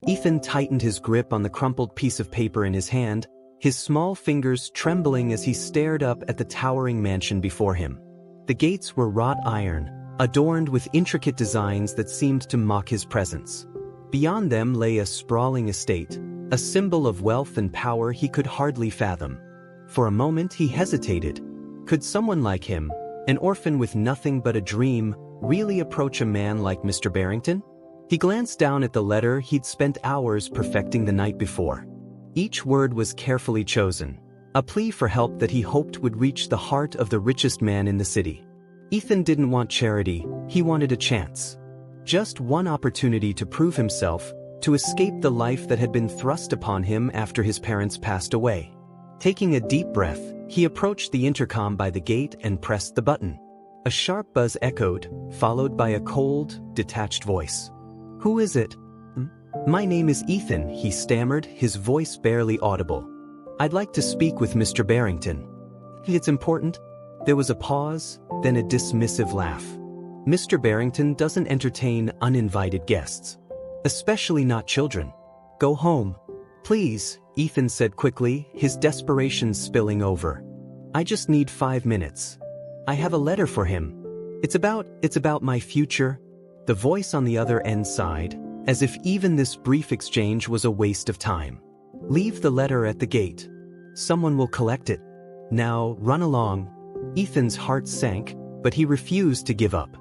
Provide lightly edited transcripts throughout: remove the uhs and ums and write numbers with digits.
Ethan tightened his grip on the crumpled piece of paper in his hand, his small fingers trembling as he stared up at the towering mansion before him. The gates were wrought iron, adorned with intricate designs that seemed to mock his presence. Beyond them lay a sprawling estate, a symbol of wealth and power he could hardly fathom. For a moment he hesitated. Could someone like him, an orphan with nothing but a dream, really approach a man like Mr. Barrington? He glanced down at the letter he'd spent hours perfecting the night before. Each word was carefully chosen, a plea for help that he hoped would reach the heart of the richest man in the city. Ethan didn't want charity, he wanted a chance. Just one opportunity to prove himself, to escape the life that had been thrust upon him after his parents passed away. Taking a deep breath, he approached the intercom by the gate and pressed the button. A sharp buzz echoed, followed by a cold, detached voice. "Who is it?" "My name is Ethan," he stammered, his voice barely audible. "I'd like to speak with Mr. Barrington." "It's important?" There was a pause, then a dismissive laugh. "Mr. Barrington doesn't entertain uninvited guests. Especially not children. Go home." "Please," Ethan said quickly, his desperation spilling over. "I just need 5 minutes. I have a letter for him. It's about my future." The voice on the other end sighed, as if even this brief exchange was a waste of time. "Leave the letter at the gate. Someone will collect it. Now, run along." Ethan's heart sank, but he refused to give up.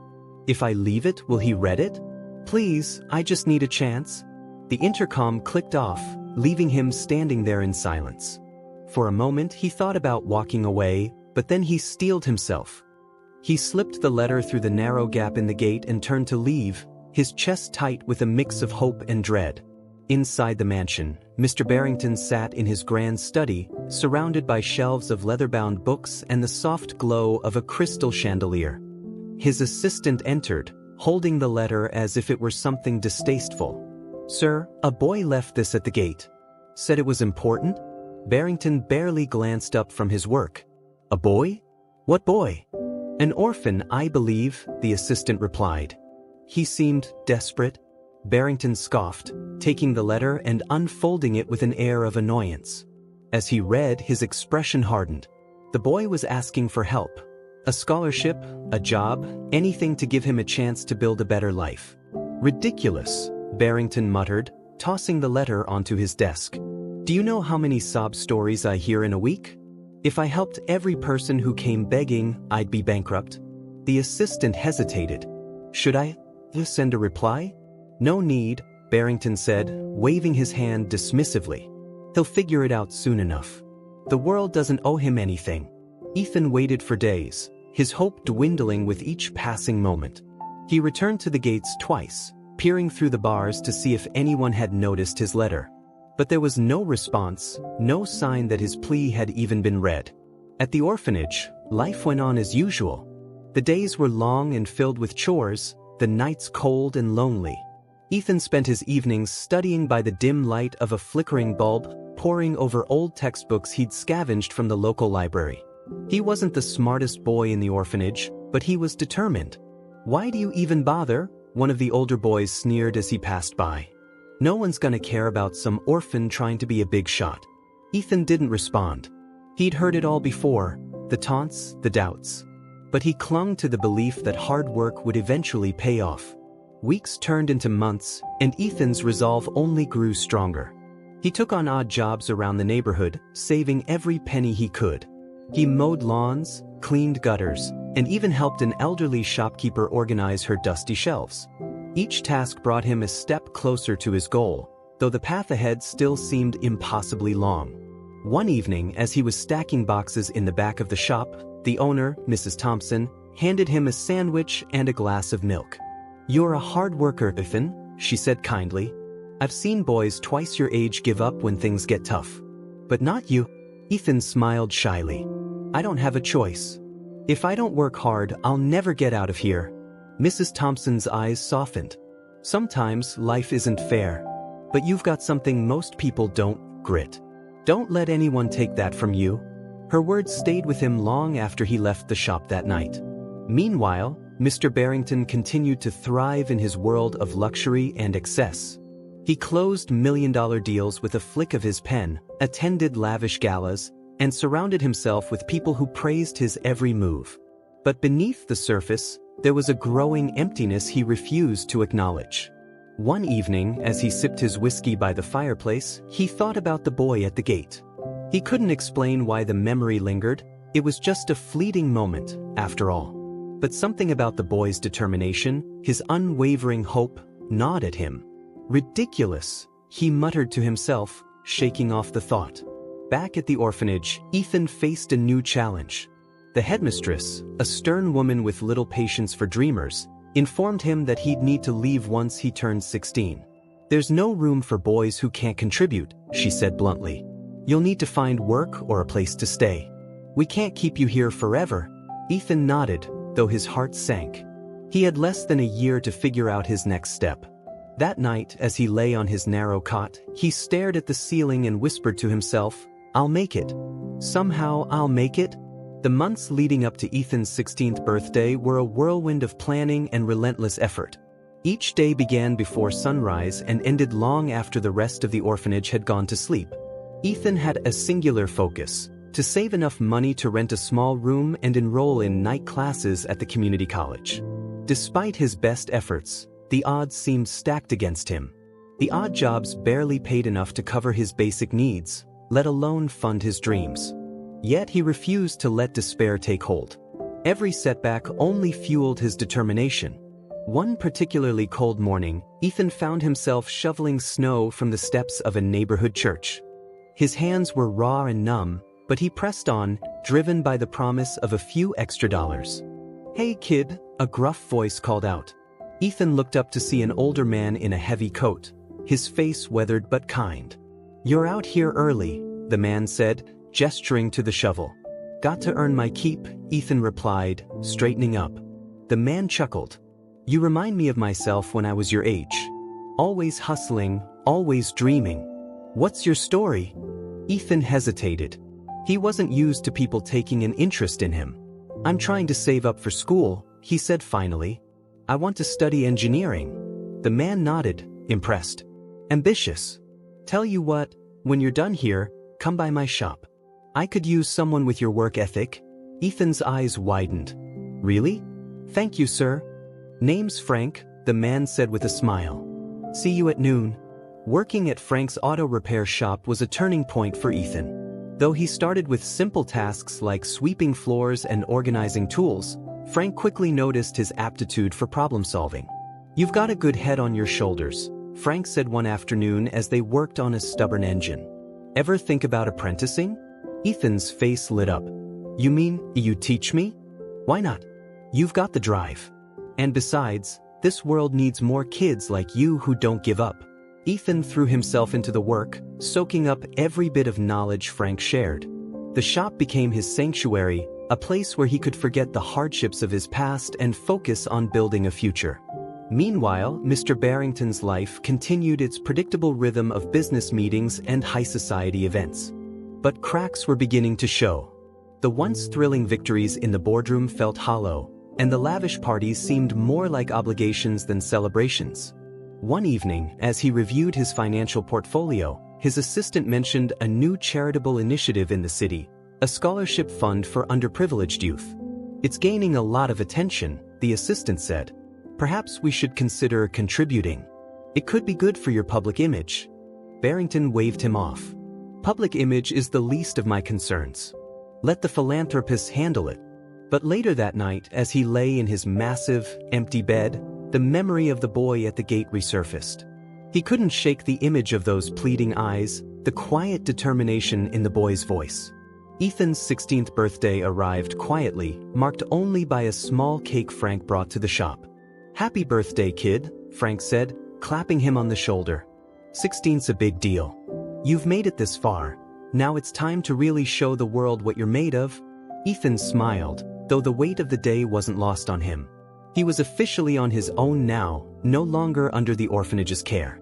"If I leave it, will he read it?" "Please, I just need a chance." The intercom clicked off, leaving him standing there in silence. For a moment he thought about walking away, but then he steeled himself. He slipped the letter through the narrow gap in the gate and turned to leave, his chest tight with a mix of hope and dread. Inside the mansion, Mr. Barrington sat in his grand study, surrounded by shelves of leather-bound books and the soft glow of a crystal chandelier. His assistant entered, holding the letter as if it were something distasteful. "Sir, a boy left this at the gate. Said it was important?" Barrington barely glanced up from his work. "A boy? What boy?" "An orphan, I believe," the assistant replied. "He seemed desperate." Barrington scoffed, taking the letter and unfolding it with an air of annoyance. As he read, his expression hardened. The boy was asking for help. A scholarship, a job, anything to give him a chance to build a better life. "Ridiculous," Barrington muttered, tossing the letter onto his desk. "Do you know how many sob stories I hear in a week? If I helped every person who came begging, I'd be bankrupt." The assistant hesitated. "Should I send a reply?" "No need," Barrington said, waving his hand dismissively. "He'll figure it out soon enough. The world doesn't owe him anything." Ethan waited for days, his hope dwindling with each passing moment. He returned to the gates twice, peering through the bars to see if anyone had noticed his letter. But there was no response, no sign that his plea had even been read. At the orphanage, life went on as usual. The days were long and filled with chores, the nights cold and lonely. Ethan spent his evenings studying by the dim light of a flickering bulb, poring over old textbooks he'd scavenged from the local library. He wasn't the smartest boy in the orphanage, but he was determined. "Why do you even bother?" one of the older boys sneered as he passed by. "No one's gonna care about some orphan trying to be a big shot." Ethan didn't respond. He'd heard it all before, the taunts, the doubts. But he clung to the belief that hard work would eventually pay off. Weeks turned into months, and Ethan's resolve only grew stronger. He took on odd jobs around the neighborhood, saving every penny he could. He mowed lawns, cleaned gutters, and even helped an elderly shopkeeper organize her dusty shelves. Each task brought him a step closer to his goal, though the path ahead still seemed impossibly long. One evening, as he was stacking boxes in the back of the shop, the owner, Mrs. Thompson, handed him a sandwich and a glass of milk. "You're a hard worker, Ethan," she said kindly. "I've seen boys twice your age give up when things get tough. But not you." Ethan smiled shyly. "I don't have a choice. If I don't work hard, I'll never get out of here." Mrs. Thompson's eyes softened. "Sometimes life isn't fair. But you've got something most people don't, grit. Don't let anyone take that from you." Her words stayed with him long after he left the shop that night. Meanwhile, Mr. Barrington continued to thrive in his world of luxury and excess. He closed million-dollar deals with a flick of his pen, attended lavish galas, and surrounded himself with people who praised his every move. But beneath the surface, there was a growing emptiness he refused to acknowledge. One evening, as he sipped his whiskey by the fireplace, he thought about the boy at the gate. He couldn't explain why the memory lingered. It was just a fleeting moment, after all. But something about the boy's determination, his unwavering hope, gnawed at him. Ridiculous, he muttered to himself, shaking off the thought. Back at the orphanage, Ethan faced a new challenge. The headmistress, a stern woman with little patience for dreamers, informed him that he'd need to leave once he turned 16. "There's no room for boys who can't contribute," she said bluntly. "You'll need to find work or a place to stay. We can't keep you here forever." Ethan nodded, though his heart sank. He had less than a year to figure out his next step. That night, as he lay on his narrow cot, he stared at the ceiling and whispered to himself, "I'll make it. Somehow I'll make it." The months leading up to Ethan's 16th birthday were a whirlwind of planning and relentless effort. Each day began before sunrise and ended long after the rest of the orphanage had gone to sleep. Ethan had a singular focus: to save enough money to rent a small room and enroll in night classes at the community college. Despite his best efforts, the odds seemed stacked against him. The odd jobs barely paid enough to cover his basic needs, let alone fund his dreams. Yet he refused to let despair take hold. Every setback only fueled his determination. One particularly cold morning, Ethan found himself shoveling snow from the steps of a neighborhood church. His hands were raw and numb, but he pressed on, driven by the promise of a few extra dollars. "Hey kid," a gruff voice called out. Ethan looked up to see an older man in a heavy coat, his face weathered but kind. "You're out here early," the man said, gesturing to the shovel. "Got to earn my keep," Ethan replied, straightening up. The man chuckled. "You remind me of myself when I was your age. Always hustling, always dreaming. What's your story?" Ethan hesitated. He wasn't used to people taking an interest in him. "I'm trying to save up for school," he said finally. "I want to study engineering." The man nodded, impressed. "Ambitious. Tell you what, when you're done here, come by my shop. I could use someone with your work ethic." Ethan's eyes widened. "Really? Thank you, sir." "Name's Frank," the man said with a smile. "See you at noon." Working at Frank's auto repair shop was a turning point for Ethan. Though he started with simple tasks like sweeping floors and organizing tools, Frank quickly noticed his aptitude for problem solving. "You've got a good head on your shoulders," Frank said one afternoon as they worked on a stubborn engine. "Ever think about apprenticing?" Ethan's face lit up. "You mean, you teach me? Why not? You've got the drive. And besides, this world needs more kids like you who don't give up." Ethan threw himself into the work, soaking up every bit of knowledge Frank shared. The shop became his sanctuary, a place where he could forget the hardships of his past and focus on building a future. Meanwhile, Mr. Barrington's life continued its predictable rhythm of business meetings and high society events. But cracks were beginning to show. The once thrilling victories in the boardroom felt hollow, and the lavish parties seemed more like obligations than celebrations. One evening, as he reviewed his financial portfolio, his assistant mentioned a new charitable initiative in the city, a scholarship fund for underprivileged youth. "It's gaining a lot of attention," the assistant said. "Perhaps we should consider contributing. It could be good for your public image." Barrington waved him off. "Public image is the least of my concerns. Let the philanthropists handle it." But later that night, as he lay in his massive, empty bed, the memory of the boy at the gate resurfaced. He couldn't shake the image of those pleading eyes, the quiet determination in the boy's voice. Ethan's 16th birthday arrived quietly, marked only by a small cake Frank brought to the shop. "Happy birthday, kid," Frank said, clapping him on the shoulder. "16's a big deal. You've made it this far. Now it's time to really show the world what you're made of." Ethan smiled, though the weight of the day wasn't lost on him. He was officially on his own now, no longer under the orphanage's care.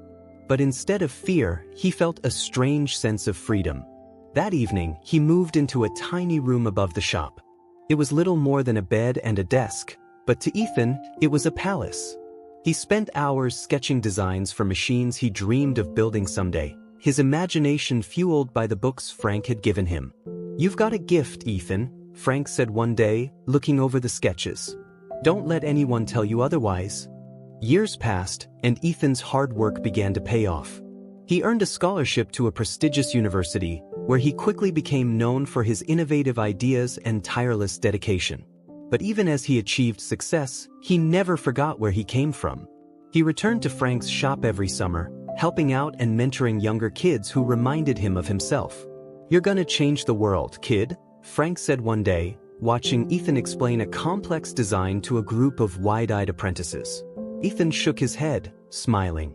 But instead of fear, he felt a strange sense of freedom. That evening, he moved into a tiny room above the shop. It was little more than a bed and a desk, but to Ethan, it was a palace. He spent hours sketching designs for machines he dreamed of building someday, his imagination fueled by the books Frank had given him. "You've got a gift, Ethan," Frank said one day, looking over the sketches. "Don't let anyone tell you otherwise." Years passed, and Ethan's hard work began to pay off. He earned a scholarship to a prestigious university, where he quickly became known for his innovative ideas and tireless dedication. But even as he achieved success, he never forgot where he came from. He returned to Frank's shop every summer, helping out and mentoring younger kids who reminded him of himself. "You're gonna change the world, kid," Frank said one day, watching Ethan explain a complex design to a group of wide-eyed apprentices. Ethan shook his head, smiling.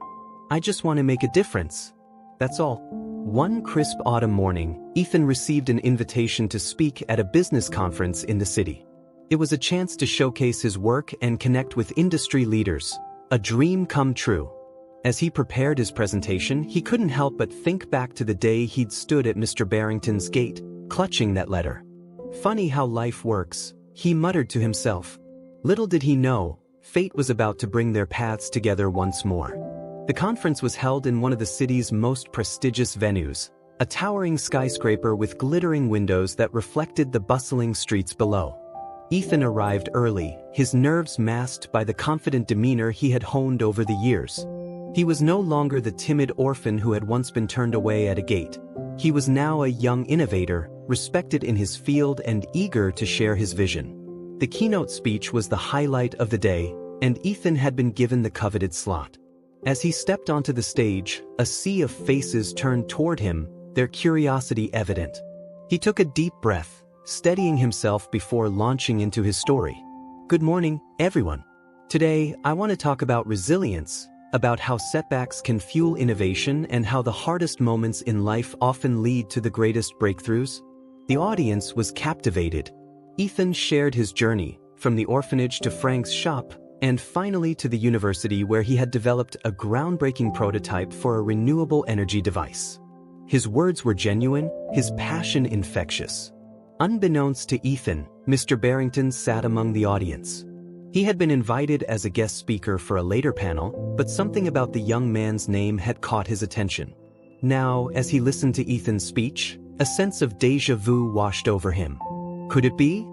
"I just want to make a difference. That's all." One crisp autumn morning, Ethan received an invitation to speak at a business conference in the city. It was a chance to showcase his work and connect with industry leaders, a dream come true. As he prepared his presentation, he couldn't help but think back to the day he'd stood at Mr. Barrington's gate, clutching that letter. "Funny how life works," he muttered to himself. Little did he know, fate was about to bring their paths together once more. The conference was held in one of the city's most prestigious venues, a towering skyscraper with glittering windows that reflected the bustling streets below. Ethan arrived early, his nerves masked by the confident demeanor he had honed over the years. He was no longer the timid orphan who had once been turned away at a gate. He was now a young innovator, respected in his field and eager to share his vision. The keynote speech was the highlight of the day, and Ethan had been given the coveted slot. As he stepped onto the stage, a sea of faces turned toward him, their curiosity evident. He took a deep breath, steadying himself before launching into his story. "Good morning, everyone. Today, I want to talk about resilience, about how setbacks can fuel innovation and how the hardest moments in life often lead to the greatest breakthroughs." The audience was captivated. Ethan shared his journey, from the orphanage to Frank's shop, and finally to the university where he had developed a groundbreaking prototype for a renewable energy device. His words were genuine, his passion infectious. Unbeknownst to Ethan, Mr. Barrington sat among the audience. He had been invited as a guest speaker for a later panel, but something about the young man's name had caught his attention. Now, as he listened to Ethan's speech, a sense of déjà vu washed over him. Could it be?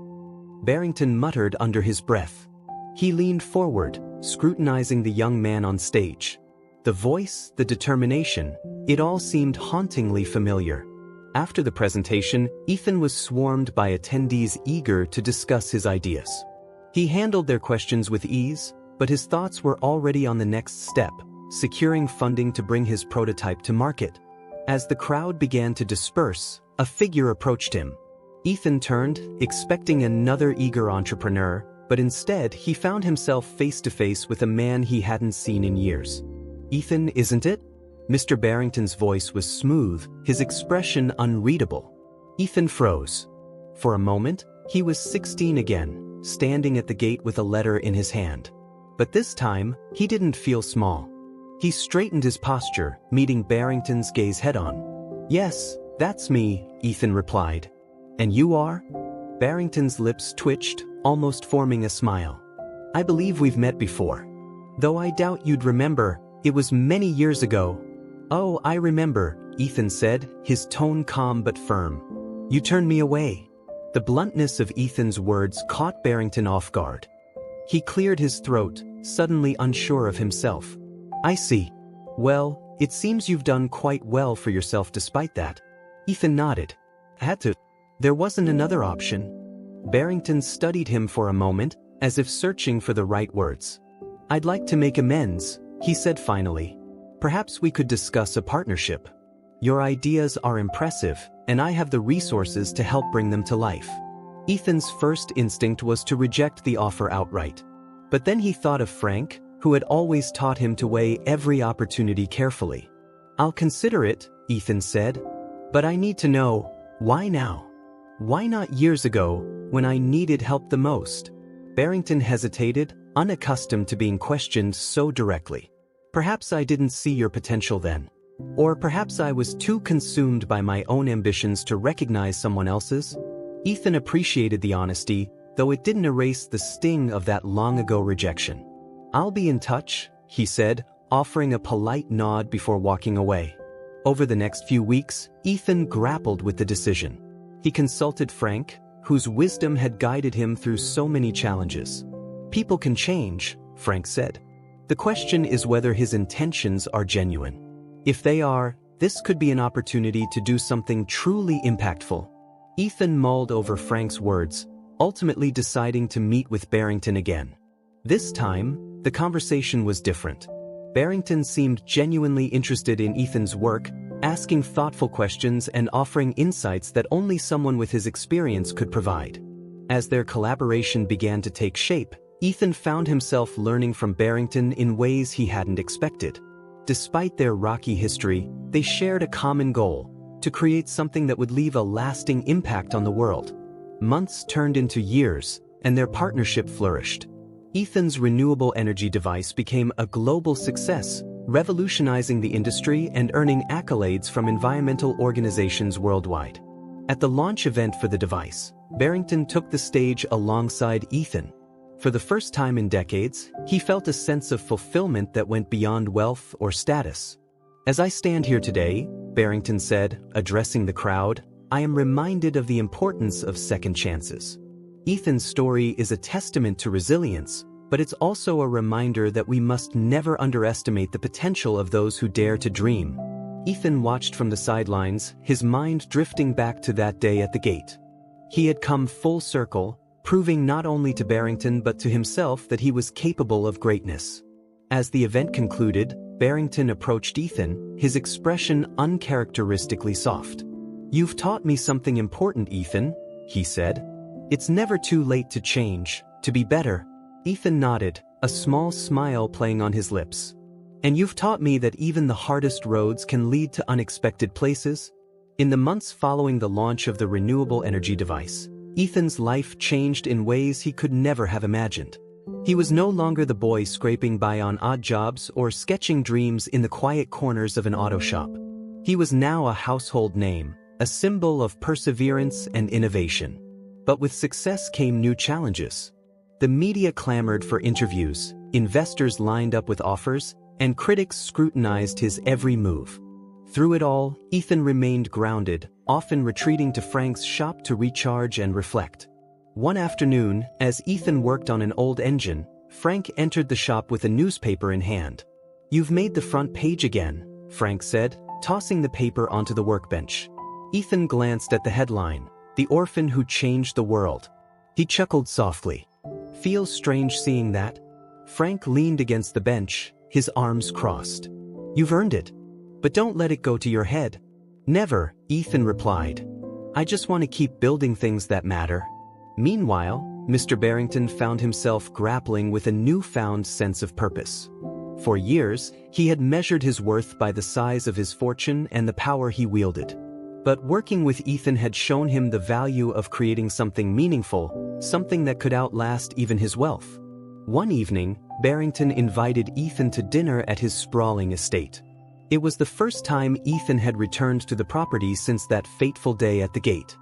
Barrington muttered under his breath. He leaned forward, scrutinizing the young man on stage. The voice, the determination, it all seemed hauntingly familiar. After the presentation, Ethan was swarmed by attendees eager to discuss his ideas. He handled their questions with ease, but his thoughts were already on the next step, securing funding to bring his prototype to market. As the crowd began to disperse, a figure approached him. Ethan turned, expecting another eager entrepreneur, but instead he found himself face to face with a man he hadn't seen in years. "Ethan, isn't it?" Mr. Barrington's voice was smooth, his expression unreadable. Ethan froze. For a moment, he was 16 again, standing at the gate with a letter in his hand. But this time, he didn't feel small. He straightened his posture, meeting Barrington's gaze head-on. "Yes, that's me," Ethan replied. "And you are?" Barrington's lips twitched, almost forming a smile. "I believe we've met before. Though I doubt you'd remember, it was many years ago." "Oh, I remember," Ethan said, his tone calm but firm. "You turned me away." The bluntness of Ethan's words caught Barrington off guard. He cleared his throat, suddenly unsure of himself. "I see. Well, it seems you've done quite well for yourself despite that." Ethan nodded. "I had to. There wasn't another option." Barrington studied him for a moment, as if searching for the right words. "I'd like to make amends," he said finally. "Perhaps we could discuss a partnership. Your ideas are impressive, and I have the resources to help bring them to life." Ethan's first instinct was to reject the offer outright. But then he thought of Frank, who had always taught him to weigh every opportunity carefully. "I'll consider it," Ethan said. "But I need to know, why now? Why not years ago, when I needed help the most?" Barrington hesitated, unaccustomed to being questioned so directly. "Perhaps I didn't see your potential then. Or perhaps I was too consumed by my own ambitions to recognize someone else's." Ethan appreciated the honesty, though it didn't erase the sting of that long-ago rejection. "I'll be in touch," he said, offering a polite nod before walking away. Over the next few weeks, Ethan grappled with the decision. He consulted Frank, whose wisdom had guided him through so many challenges. "People can change," Frank said. "The question is whether his intentions are genuine. If they are, this could be an opportunity to do something truly impactful." Ethan mulled over Frank's words, ultimately deciding to meet with Barrington again. This time, the conversation was different. Barrington seemed genuinely interested in Ethan's work, asking thoughtful questions and offering insights that only someone with his experience could provide. As their collaboration began to take shape, Ethan found himself learning from Barrington in ways he hadn't expected. Despite their rocky history, they shared a common goal: to create something that would leave a lasting impact on the world. Months turned into years, and their partnership flourished. Ethan's renewable energy device became a global success, revolutionizing the industry and earning accolades from environmental organizations worldwide. At the launch event for the device, Barrington took the stage alongside Ethan. For the first time in decades, he felt a sense of fulfillment that went beyond wealth or status. "As I stand here today," Barrington said, addressing the crowd, "I am reminded of the importance of second chances." Ethan's story is a testament to resilience, but it's also a reminder that we must never underestimate the potential of those who dare to dream. Ethan watched from the sidelines, his mind drifting back to that day at the gate. He had come full circle, proving not only to Barrington but to himself that he was capable of greatness. As the event concluded, Barrington approached Ethan, his expression uncharacteristically soft. "You've taught me something important, Ethan," he said. "It's never too late to change, to be better." Ethan nodded, a small smile playing on his lips. "And you've taught me that even the hardest roads can lead to unexpected places." In the months following the launch of the renewable energy device, Ethan's life changed in ways he could never have imagined. He was no longer the boy scraping by on odd jobs or sketching dreams in the quiet corners of an auto shop. He was now a household name, a symbol of perseverance and innovation. But with success came new challenges. The media clamored for interviews, investors lined up with offers, and critics scrutinized his every move. Through it all, Ethan remained grounded, often retreating to Frank's shop to recharge and reflect. One afternoon, as Ethan worked on an old engine, Frank entered the shop with a newspaper in hand. "You've made the front page again," Frank said, tossing the paper onto the workbench. Ethan glanced at the headline, "The Orphan Who Changed the World." He chuckled softly. "Feels strange seeing that?" Frank leaned against the bench, his arms crossed. "You've earned it. But don't let it go to your head." "Never," Ethan replied. "I just want to keep building things that matter." Meanwhile, Mr. Barrington found himself grappling with a newfound sense of purpose. For years, he had measured his worth by the size of his fortune and the power he wielded. But working with Ethan had shown him the value of creating something meaningful, something that could outlast even his wealth. One evening, Barrington invited Ethan to dinner at his sprawling estate. It was the first time Ethan had returned to the property since that fateful day at the gate.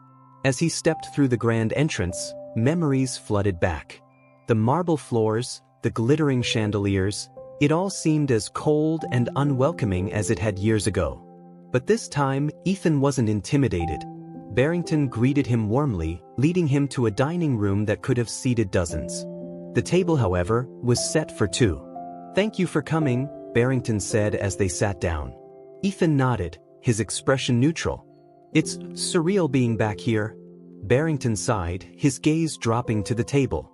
As he stepped through the grand entrance, memories flooded back. The marble floors, the glittering chandeliers, it all seemed as cold and unwelcoming as it had years ago. But this time, Ethan wasn't intimidated. Barrington greeted him warmly, leading him to a dining room that could have seated dozens. The table, however, was set for two. "Thank you for coming," Barrington said as they sat down. Ethan nodded, his expression neutral. "It's surreal being back here." Barrington sighed, his gaze dropping to the table.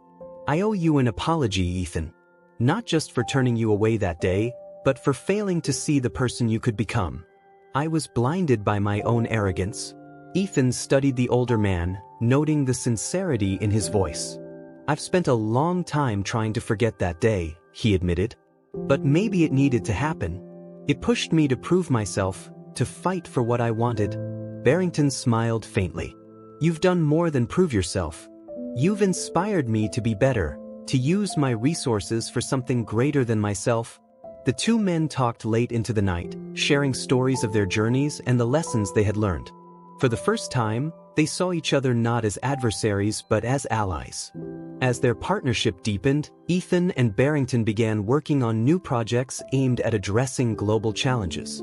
"I owe you an apology, Ethan. Not just for turning you away that day, but for failing to see the person you could become. I was blinded by my own arrogance." Ethan studied the older man, noting the sincerity in his voice. "I've spent a long time trying to forget that day," he admitted. "But maybe it needed to happen. It pushed me to prove myself, to fight for what I wanted." Barrington smiled faintly. "You've done more than prove yourself. You've inspired me to be better, to use my resources for something greater than myself." The two men talked late into the night, sharing stories of their journeys and the lessons they had learned. For the first time, they saw each other not as adversaries but as allies. As their partnership deepened, Ethan and Barrington began working on new projects aimed at addressing global challenges.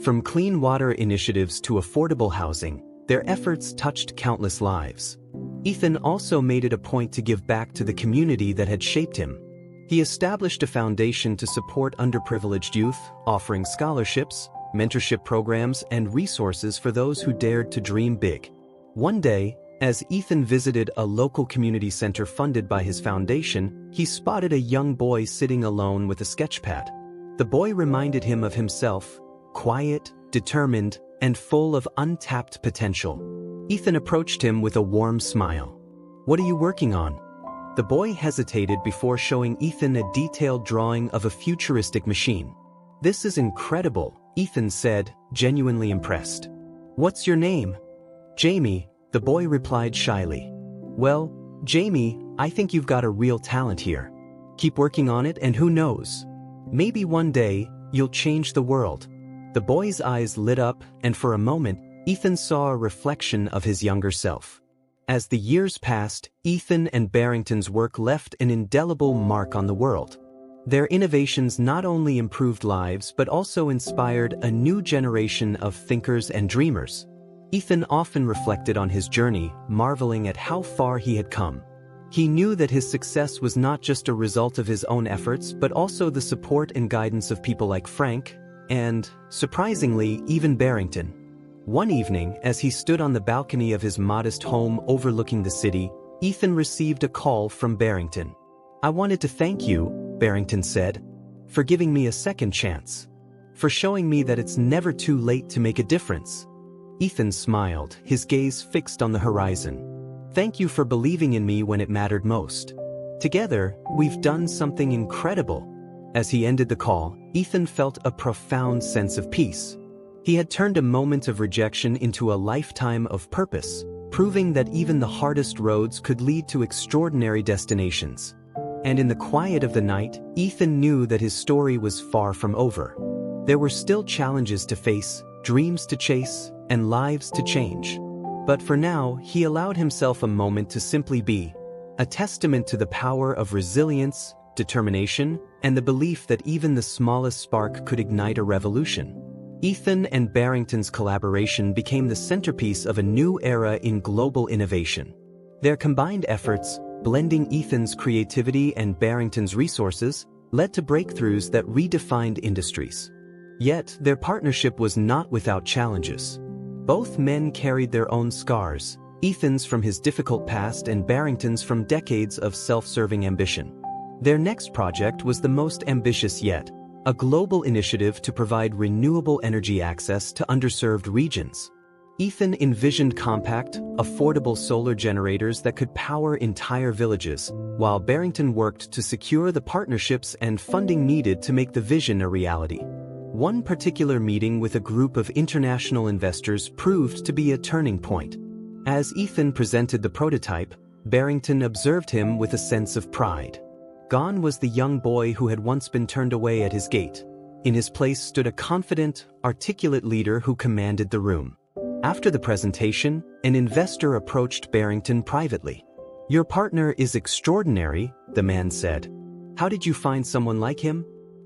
From clean water initiatives to affordable housing, their efforts touched countless lives. Ethan also made it a point to give back to the community that had shaped him. He established a foundation to support underprivileged youth, offering scholarships, mentorship programs, and resources for those who dared to dream big. One day, as Ethan visited a local community center funded by his foundation, he spotted a young boy sitting alone with a sketchpad. The boy reminded him of himself, quiet, determined, and full of untapped potential. Ethan approached him with a warm smile. "What are you working on?" The boy hesitated before showing Ethan a detailed drawing of a futuristic machine. "This is incredible," Ethan said, genuinely impressed. "What's your name?" "Jamie," the boy replied shyly. "Well, Jamie, I think you've got a real talent here. Keep working on it and who knows? Maybe one day, you'll change the world." The boy's eyes lit up, and for a moment, Ethan saw a reflection of his younger self. As the years passed, Ethan and Barrington's work left an indelible mark on the world. Their innovations not only improved lives but also inspired a new generation of thinkers and dreamers. Ethan often reflected on his journey, marveling at how far he had come. He knew that his success was not just a result of his own efforts but also the support and guidance of people like Frank, and, surprisingly, even Barrington. One evening, as he stood on the balcony of his modest home overlooking the city, Ethan received a call from Barrington. "I wanted to thank you," Barrington said, "for giving me a second chance. For showing me that it's never too late to make a difference." Ethan smiled, his gaze fixed on the horizon. "Thank you for believing in me when it mattered most. Together, we've done something incredible." As he ended the call, Ethan felt a profound sense of peace. He had turned a moment of rejection into a lifetime of purpose, proving that even the hardest roads could lead to extraordinary destinations. And in the quiet of the night, Ethan knew that his story was far from over. There were still challenges to face, dreams to chase, and lives to change. But for now, he allowed himself a moment to simply be, a testament to the power of resilience, determination, and the belief that even the smallest spark could ignite a revolution. Ethan and Barrington's collaboration became the centerpiece of a new era in global innovation. Their combined efforts, blending Ethan's creativity and Barrington's resources, led to breakthroughs that redefined industries. Yet, their partnership was not without challenges. Both men carried their own scars, Ethan's from his difficult past and Barrington's from decades of self-serving ambition. Their next project was the most ambitious yet, a global initiative to provide renewable energy access to underserved regions. Ethan envisioned compact, affordable solar generators that could power entire villages, while Barrington worked to secure the partnerships and funding needed to make the vision a reality. One particular meeting with a group of international investors proved to be a turning point. As Ethan presented the prototype, Barrington observed him with a sense of pride. Gone was the young boy who had once been turned away at his gate. In his place stood a confident, articulate leader who commanded the room. After the presentation, an investor approached Barrington privately. "Your partner is extraordinary," the man said. "How did you find someone like him?"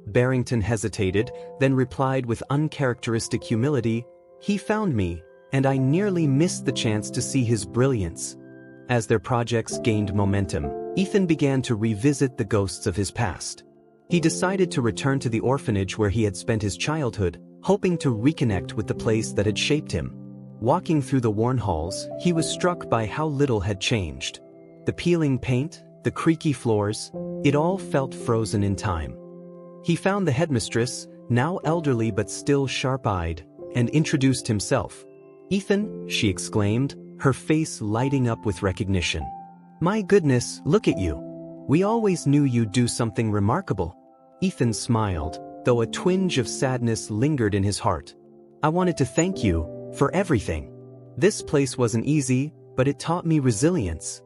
Barrington hesitated, then replied with uncharacteristic humility, "He found me, and I nearly missed the chance to see his brilliance." As their projects gained momentum, Ethan began to revisit the ghosts of his past. He decided to return to the orphanage where he had spent his childhood, hoping to reconnect with the place that had shaped him. Walking through the worn halls, he was struck by how little had changed. The peeling paint, the creaky floors, it all felt frozen in time. He found the headmistress, now elderly but still sharp-eyed, and introduced himself. "Ethan," she exclaimed, her face lighting up with recognition. "My goodness, look at you. We always knew you'd do something remarkable." Ethan smiled, though a twinge of sadness lingered in his heart. "I wanted to thank you for everything. This place wasn't easy, but it taught me resilience."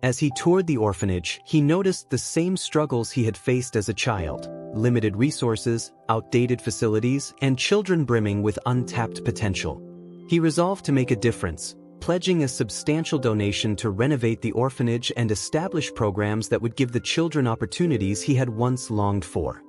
As he toured the orphanage, he noticed the same struggles he had faced as a child: limited resources, outdated facilities, and children brimming with untapped potential. He resolved to make a difference, pledging a substantial donation to renovate the orphanage and establish programs that would give the children opportunities he had once longed for.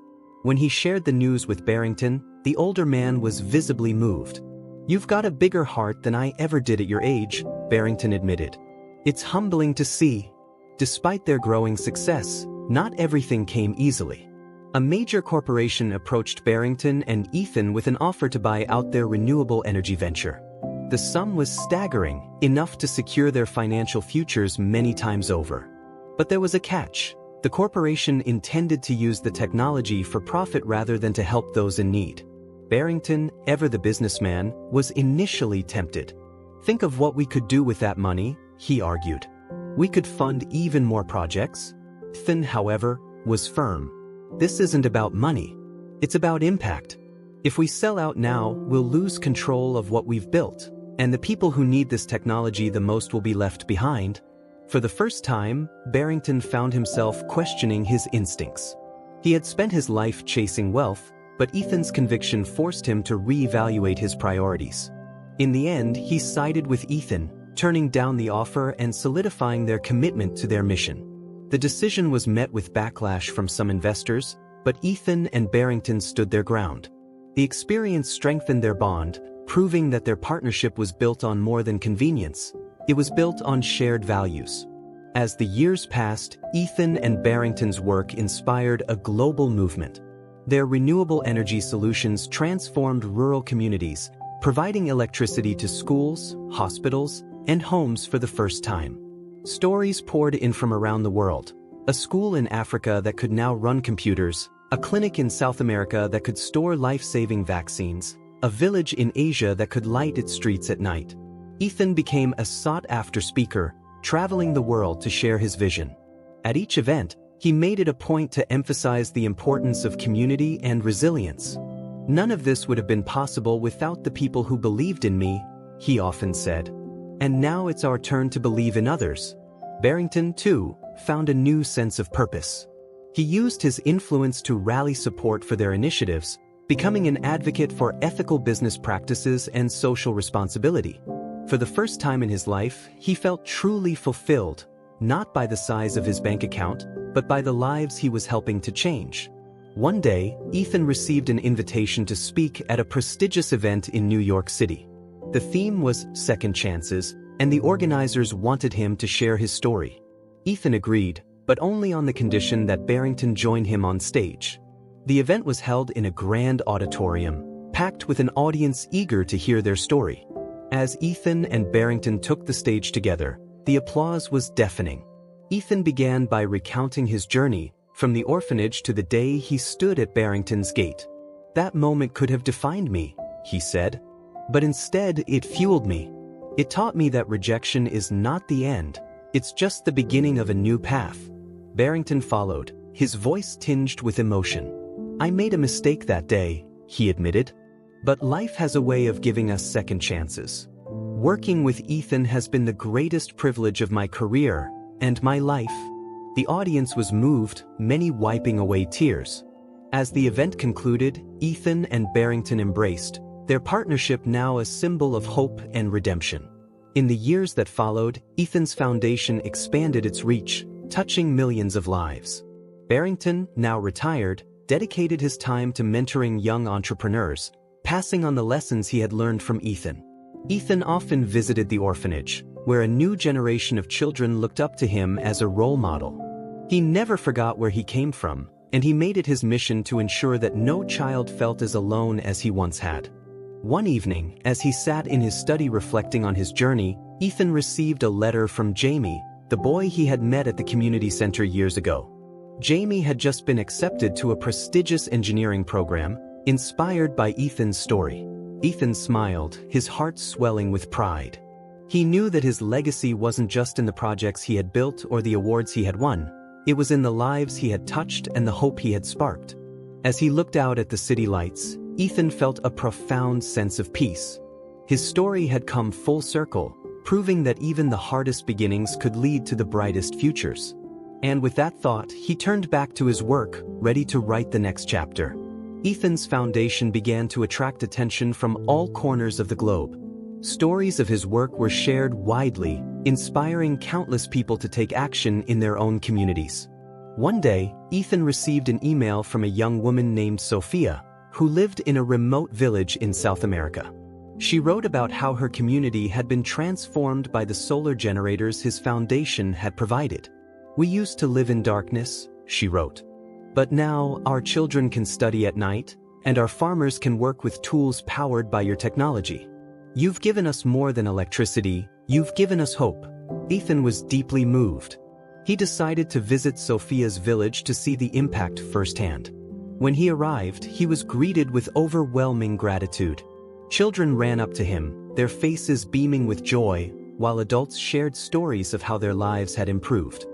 When he shared the news with Barrington, the older man was visibly moved. "You've got a bigger heart than I ever did at your age," Barrington admitted. "It's humbling to see." Despite their growing success, not everything came easily. A major corporation approached Barrington and Ethan with an offer to buy out their renewable energy venture. The sum was staggering, enough to secure their financial futures many times over. But there was a catch. The corporation intended to use the technology for profit rather than to help those in need. Barrington, ever the businessman, was initially tempted. "Think of what we could do with that money," he argued. "We could fund even more projects." Ethan, however, was firm. "This isn't about money. It's about impact. If we sell out now, we'll lose control of what we've built, and the people who need this technology the most will be left behind." For the first time, Barrington found himself questioning his instincts. He had spent his life chasing wealth, but Ethan's conviction forced him to reevaluate his priorities. In the end, he sided with Ethan, turning down the offer and solidifying their commitment to their mission. The decision was met with backlash from some investors, but Ethan and Barrington stood their ground. The experience strengthened their bond, proving that their partnership was built on more than convenience. It was built on shared values. As the years passed, Ethan and Barrington's work inspired a global movement. Their renewable energy solutions transformed rural communities, providing electricity to schools, hospitals, and homes for the first time. Stories poured in from around the world. A school in Africa that could now run computers, a clinic in South America that could store life-saving vaccines, a village in Asia that could light its streets at night. Ethan became a sought-after speaker, traveling the world to share his vision. At each event, he made it a point to emphasize the importance of community and resilience. "None of this would have been possible without the people who believed in me," he often said. "And now it's our turn to believe in others." Barrington, too, found a new sense of purpose. He used his influence to rally support for their initiatives, becoming an advocate for ethical business practices and social responsibility. For the first time in his life, he felt truly fulfilled, not by the size of his bank account, but by the lives he was helping to change. One day, Ethan received an invitation to speak at a prestigious event in New York City. The theme was Second Chances, and the organizers wanted him to share his story. Ethan agreed, but only on the condition that Barrington join him on stage. The event was held in a grand auditorium, packed with an audience eager to hear their story. As Ethan and Barrington took the stage together, the applause was deafening. Ethan began by recounting his journey, from the orphanage to the day he stood at Barrington's gate. "That moment could have defined me," he said. "But instead, it fueled me. It taught me that rejection is not the end, it's just the beginning of a new path." Barrington followed, his voice tinged with emotion. "I made a mistake that day," he admitted. "But life has a way of giving us second chances. Working with Ethan has been the greatest privilege of my career and my life." The audience was moved, many wiping away tears. As the event concluded, Ethan and Barrington embraced, their partnership now a symbol of hope and redemption. In the years that followed, Ethan's foundation expanded its reach, touching millions of lives. Barrington, now retired, dedicated his time to mentoring young entrepreneurs, passing on the lessons he had learned from Ethan. Ethan often visited the orphanage, where a new generation of children looked up to him as a role model. He never forgot where he came from, and he made it his mission to ensure that no child felt as alone as he once had. One evening, as he sat in his study reflecting on his journey, Ethan received a letter from Jamie, the boy he had met at the community center years ago. Jamie had just been accepted to a prestigious engineering program, inspired by Ethan's story. Ethan smiled, his heart swelling with pride. He knew that his legacy wasn't just in the projects he had built or the awards he had won. It was in the lives he had touched and the hope he had sparked. As he looked out at the city lights, Ethan felt a profound sense of peace. His story had come full circle, proving that even the hardest beginnings could lead to the brightest futures. And with that thought, he turned back to his work, ready to write the next chapter. Ethan's foundation began to attract attention from all corners of the globe. Stories of his work were shared widely, inspiring countless people to take action in their own communities. One day, Ethan received an email from a young woman named Sophia, who lived in a remote village in South America. She wrote about how her community had been transformed by the solar generators his foundation had provided. "We used to live in darkness," she wrote. "But now our children can study at night, and our farmers can work with tools powered by your technology. You've given us more than electricity, you've given us hope." Ethan was deeply moved. He decided to visit Sophia's village to see the impact firsthand. When he arrived, he was greeted with overwhelming gratitude. Children ran up to him, their faces beaming with joy, while adults shared stories of how their lives had improved.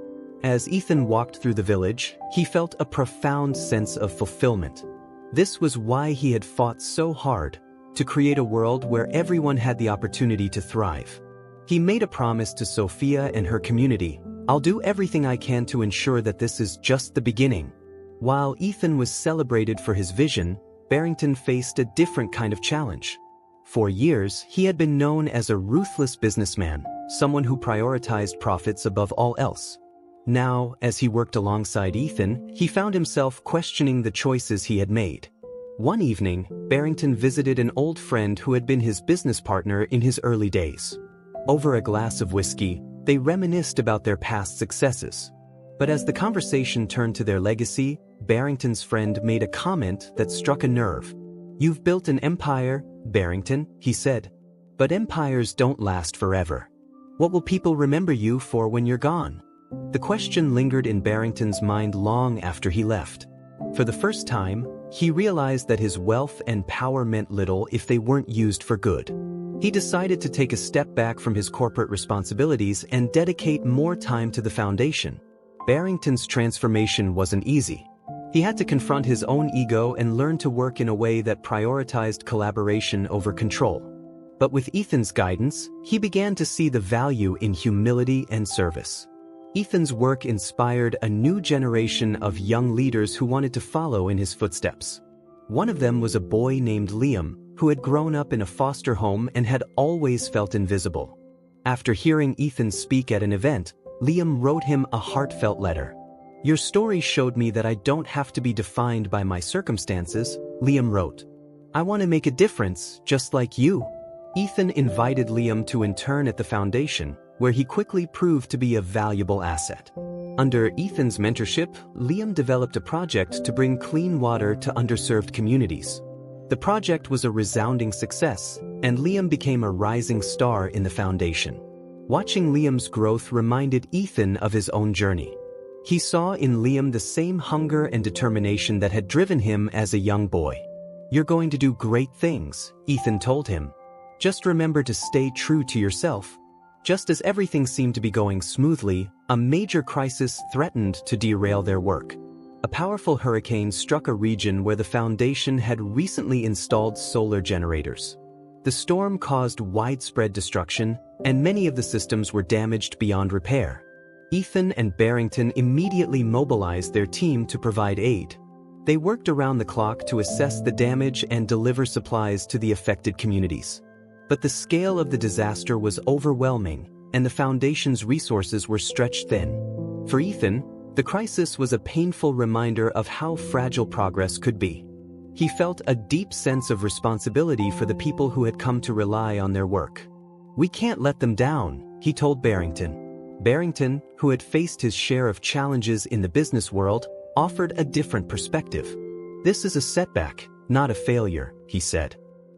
As Ethan walked through the village, he felt a profound sense of fulfillment. This was why he had fought so hard, to create a world where everyone had the opportunity to thrive. He made a promise to Sophia and her community: "I'll do everything I can to ensure that this is just the beginning." While Ethan was celebrated for his vision, Barrington faced a different kind of challenge. For years, he had been known as a ruthless businessman, someone who prioritized profits above all else. Now, as he worked alongside Ethan, he found himself questioning the choices he had made. One evening, Barrington visited an old friend who had been his business partner in his early days. Over a glass of whiskey, they reminisced about their past successes. But as the conversation turned to their legacy, Barrington's friend made a comment that struck a nerve. "You've built an empire, Barrington," he said. "But empires don't last forever. What will people remember you for when you're gone?" The question lingered in Barrington's mind long after he left. For the first time, he realized that his wealth and power meant little if they weren't used for good. He decided to take a step back from his corporate responsibilities and dedicate more time to the foundation. Barrington's transformation wasn't easy. He had to confront his own ego and learn to work in a way that prioritized collaboration over control. But with Ethan's guidance, he began to see the value in humility and service. Ethan's work inspired a new generation of young leaders who wanted to follow in his footsteps. One of them was a boy named Liam, who had grown up in a foster home and had always felt invisible. After hearing Ethan speak at an event, Liam wrote him a heartfelt letter. "Your story showed me that I don't have to be defined by my circumstances," Liam wrote. "I want to make a difference, just like you." Ethan invited Liam to intern at the foundation, where he quickly proved to be a valuable asset. Under Ethan's mentorship, Liam developed a project to bring clean water to underserved communities. The project was a resounding success, and Liam became a rising star in the foundation. Watching Liam's growth reminded Ethan of his own journey. He saw in Liam the same hunger and determination that had driven him as a young boy. "You're going to do great things," Ethan told him. "Just remember to stay true to yourself." Just as everything seemed to be going smoothly, a major crisis threatened to derail their work. A powerful hurricane struck a region where the foundation had recently installed solar generators. The storm caused widespread destruction, and many of the systems were damaged beyond repair. Ethan and Barrington immediately mobilized their team to provide aid. They worked around the clock to assess the damage and deliver supplies to the affected communities. But the scale of the disaster was overwhelming, and the foundation's resources were stretched thin. For Ethan, the crisis was a painful reminder of how fragile progress could be. He felt a deep sense of responsibility for the people who had come to rely on their work. "We can't let them down," he told Barrington. Barrington, who had faced his share of challenges in the business world, offered a different perspective. "This is a setback, not a failure," he said.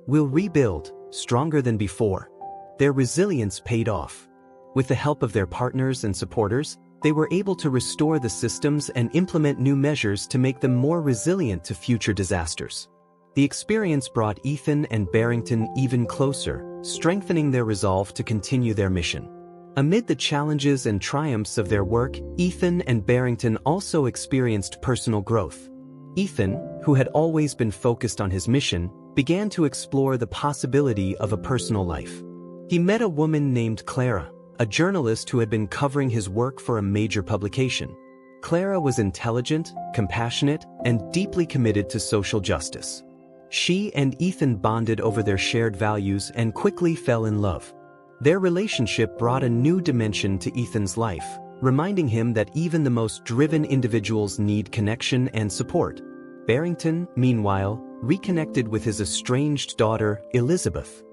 "We'll rebuild, stronger than before." Their resilience paid off. With the help of their partners and supporters, they were able to restore the systems and implement new measures to make them more resilient to future disasters. The experience brought Ethan and Barrington even closer, strengthening their resolve to continue their mission. Amid the challenges and triumphs of their work, Ethan and Barrington also experienced personal growth. Ethan, who had always been focused on his mission, began to explore the possibility of a personal life. He met a woman named Clara, a journalist who had been covering his work for a major publication. Clara was intelligent, compassionate, and deeply committed to social justice. She and Ethan bonded over their shared values and quickly fell in love. Their relationship brought a new dimension to Ethan's life, reminding him that even the most driven individuals need connection and support. Barrington, meanwhile, reconnected with his estranged daughter, Elizabeth.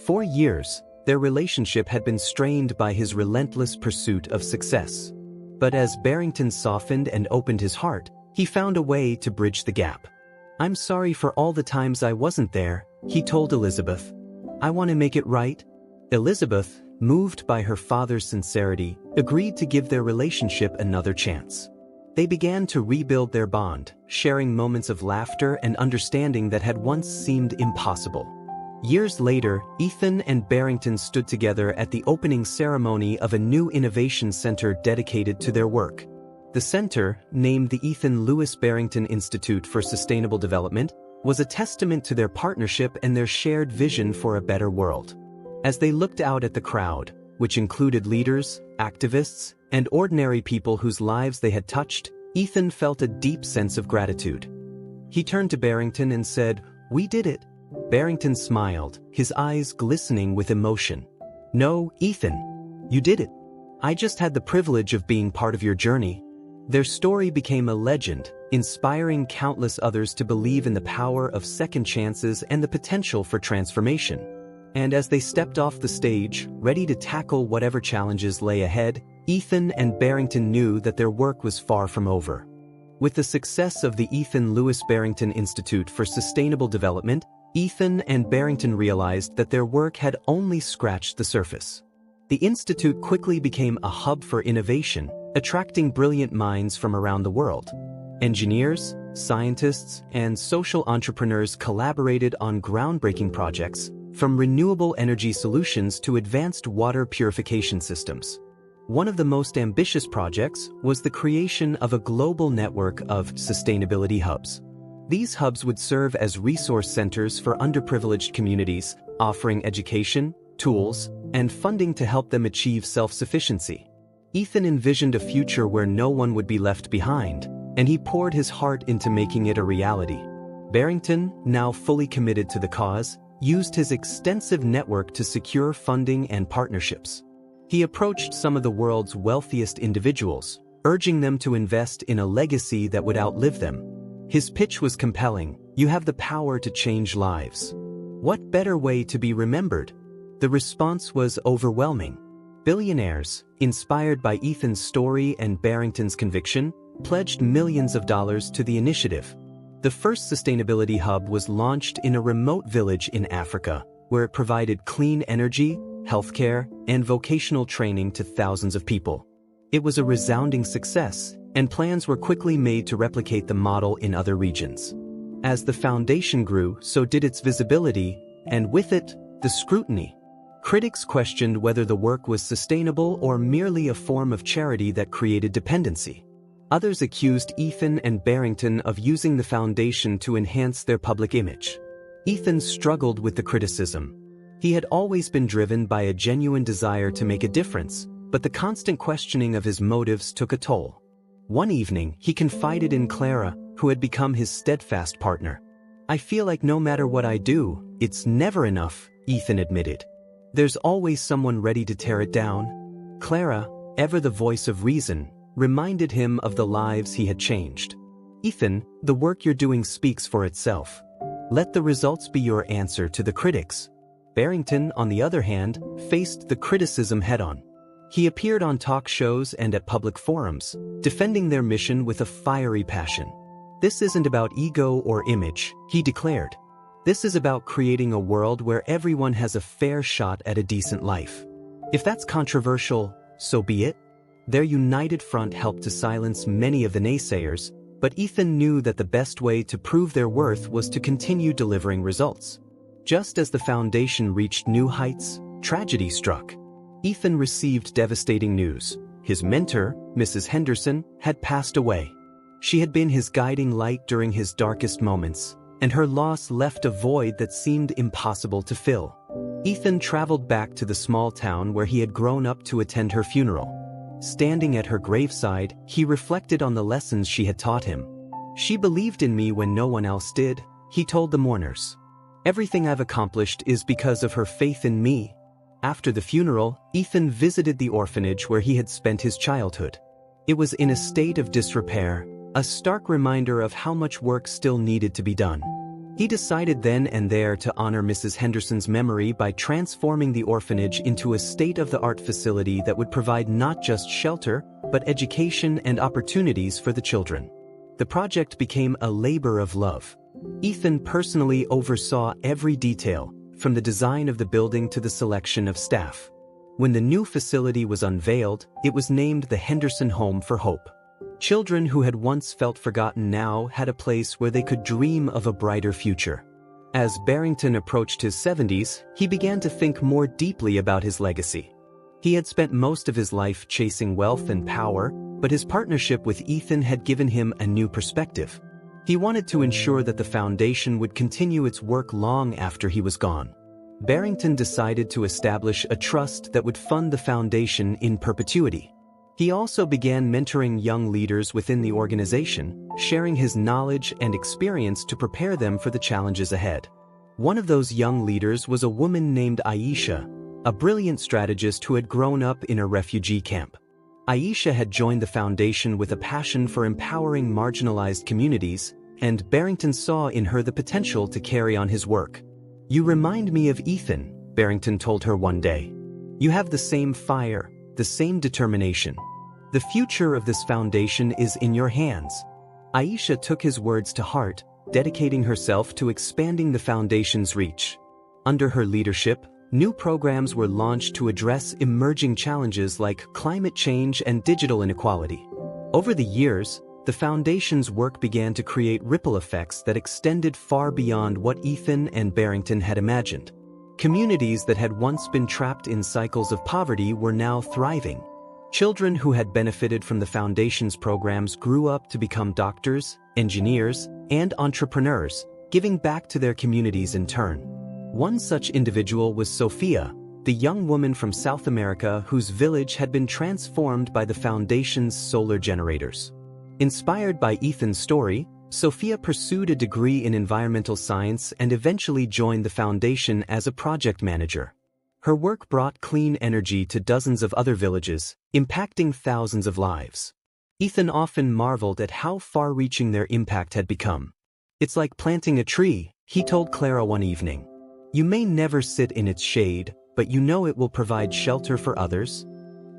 For years, their relationship had been strained by his relentless pursuit of success. But as Barrington softened and opened his heart, he found a way to bridge the gap. "I'm sorry for all the times I wasn't there," he told Elizabeth. "I want to make it right." Elizabeth, moved by her father's sincerity, agreed to give their relationship another chance. They began to rebuild their bond, sharing moments of laughter and understanding that had once seemed impossible. Years later, Ethan and Barrington stood together at the opening ceremony of a new innovation center dedicated to their work. The center, named the Ethan Lewis Barrington Institute for Sustainable Development, was a testament to their partnership and their shared vision for a better world. As they looked out at the crowd, which included leaders, activists, and ordinary people whose lives they had touched, Ethan felt a deep sense of gratitude. He turned to Barrington and said, "We did it." Barrington smiled, his eyes glistening with emotion. "No, Ethan, you did it. I just had the privilege of being part of your journey." Their story became a legend, inspiring countless others to believe in the power of second chances and the potential for transformation. And as they stepped off the stage, ready to tackle whatever challenges lay ahead, Ethan and Barrington knew that their work was far from over. With the success of the Ethan Lewis Barrington Institute for Sustainable Development, Ethan and Barrington realized that their work had only scratched the surface. The institute quickly became a hub for innovation, attracting brilliant minds from around the world. Engineers, scientists, and social entrepreneurs collaborated on groundbreaking projects, from renewable energy solutions to advanced water purification systems. One of the most ambitious projects was the creation of a global network of sustainability hubs. These hubs would serve as resource centers for underprivileged communities, offering education, tools, and funding to help them achieve self-sufficiency. Ethan envisioned a future where no one would be left behind, and he poured his heart into making it a reality. Barrington, now fully committed to the cause, used his extensive network to secure funding and partnerships. He approached some of the world's wealthiest individuals, urging them to invest in a legacy that would outlive them. His pitch was compelling: "You have the power to change lives. What better way to be remembered?" The response was overwhelming. Billionaires, inspired by Ethan's story and Barrington's conviction, pledged millions of dollars to the initiative. The first sustainability hub was launched in a remote village in Africa, where it provided clean energy, healthcare, and vocational training to thousands of people. It was a resounding success, and plans were quickly made to replicate the model in other regions. As the foundation grew, so did its visibility, and with it, the scrutiny. Critics questioned whether the work was sustainable or merely a form of charity that created dependency. Others accused Ethan and Barrington of using the foundation to enhance their public image. Ethan struggled with the criticism. He had always been driven by a genuine desire to make a difference, but the constant questioning of his motives took a toll. One evening, he confided in Clara, who had become his steadfast partner. "I feel like no matter what I do, it's never enough," Ethan admitted. "There's always someone ready to tear it down." Clara, ever the voice of reason, reminded him of the lives he had changed. "Ethan, the work you're doing speaks for itself. Let the results be your answer to the critics." Barrington, on the other hand, faced the criticism head-on. He appeared on talk shows and at public forums, defending their mission with a fiery passion. "This isn't about ego or image," he declared. "This is about creating a world where everyone has a fair shot at a decent life. If that's controversial, so be it." Their united front helped to silence many of the naysayers, but Ethan knew that the best way to prove their worth was to continue delivering results. Just as the foundation reached new heights, tragedy struck. Ethan received devastating news. His mentor, Mrs. Henderson, had passed away. She had been his guiding light during his darkest moments, and her loss left a void that seemed impossible to fill. Ethan traveled back to the small town where he had grown up to attend her funeral. Standing at her graveside, he reflected on the lessons she had taught him. "She believed in me when no one else did," he told the mourners. "Everything I've accomplished is because of her faith in me." After the funeral, Ethan visited the orphanage where he had spent his childhood. It was in a state of disrepair, a stark reminder of how much work still needed to be done. He decided then and there to honor Mrs. Henderson's memory by transforming the orphanage into a state-of-the-art facility that would provide not just shelter, but education and opportunities for the children. The project became a labor of love. Ethan personally oversaw every detail, from the design of the building to the selection of staff. When the new facility was unveiled, it was named the Henderson Home for Hope. Children who had once felt forgotten now had a place where they could dream of a brighter future. As Barrington approached his 70s, he began to think more deeply about his legacy. He had spent most of his life chasing wealth and power, but his partnership with Ethan had given him a new perspective. He wanted to ensure that the foundation would continue its work long after he was gone. Barrington decided to establish a trust that would fund the foundation in perpetuity. He also began mentoring young leaders within the organization, sharing his knowledge and experience to prepare them for the challenges ahead. One of those young leaders was a woman named Aisha, a brilliant strategist who had grown up in a refugee camp. Aisha had joined the foundation with a passion for empowering marginalized communities, and Barrington saw in her the potential to carry on his work. "You remind me of Ethan," Barrington told her one day. "You have the same fire, the same determination. The future of this foundation is in your hands." Aisha took his words to heart, dedicating herself to expanding the foundation's reach. Under her leadership, new programs were launched to address emerging challenges like climate change and digital inequality. Over the years, the foundation's work began to create ripple effects that extended far beyond what Ethan and Barrington had imagined. Communities that had once been trapped in cycles of poverty were now thriving. Children who had benefited from the foundation's programs grew up to become doctors, engineers, and entrepreneurs, giving back to their communities in turn. One such individual was Sophia, the young woman from South America whose village had been transformed by the foundation's solar generators. Inspired by Ethan's story, Sophia pursued a degree in environmental science and eventually joined the foundation as a project manager. Her work brought clean energy to dozens of other villages, impacting thousands of lives. Ethan often marveled at how far-reaching their impact had become. "It's like planting a tree," he told Clara one evening. "You may never sit in its shade, but you know it will provide shelter for others."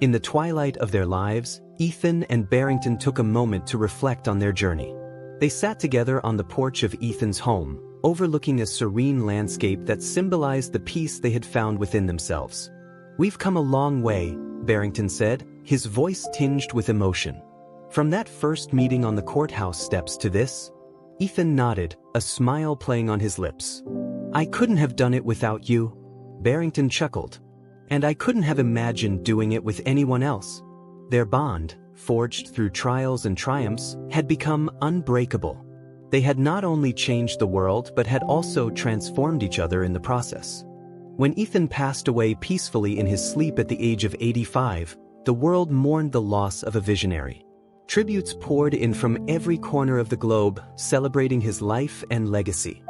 In the twilight of their lives, Ethan and Barrington took a moment to reflect on their journey. They sat together on the porch of Ethan's home, overlooking a serene landscape that symbolized the peace they had found within themselves. "We've come a long way," Barrington said, his voice tinged with emotion. "From that first meeting on the courthouse steps to this?" Ethan nodded, a smile playing on his lips. "I couldn't have done it without you," Barrington chuckled. "And I couldn't have imagined doing it with anyone else." Their bond, forged through trials and triumphs, had become unbreakable. They had not only changed the world but had also transformed each other in the process. When Ethan passed away peacefully in his sleep at the age of 85, the world mourned the loss of a visionary. Tributes poured in from every corner of the globe, celebrating his life and legacy.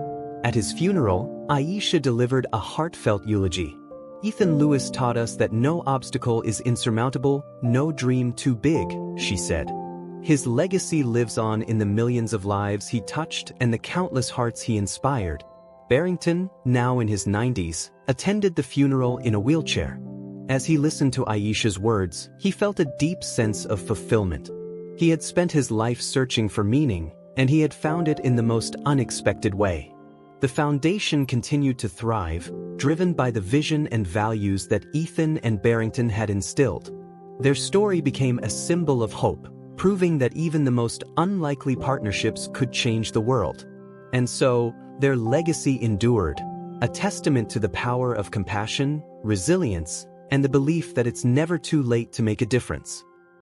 At his funeral, Aisha delivered a heartfelt eulogy. "Ethan Lewis taught us that no obstacle is insurmountable, no dream too big," she said. "His legacy lives on in the millions of lives he touched and the countless hearts he inspired." Barrington, now in his 90s, attended the funeral in a wheelchair. As he listened to Aisha's words, he felt a deep sense of fulfillment. He had spent his life searching for meaning, and he had found it in the most unexpected way. The foundation continued to thrive, driven by the vision and values that Ethan and Barrington had instilled. Their story became a symbol of hope, proving that even the most unlikely partnerships could change the world. And so, their legacy endured, a testament to the power of compassion, resilience, and the belief that it's never too late to make a difference.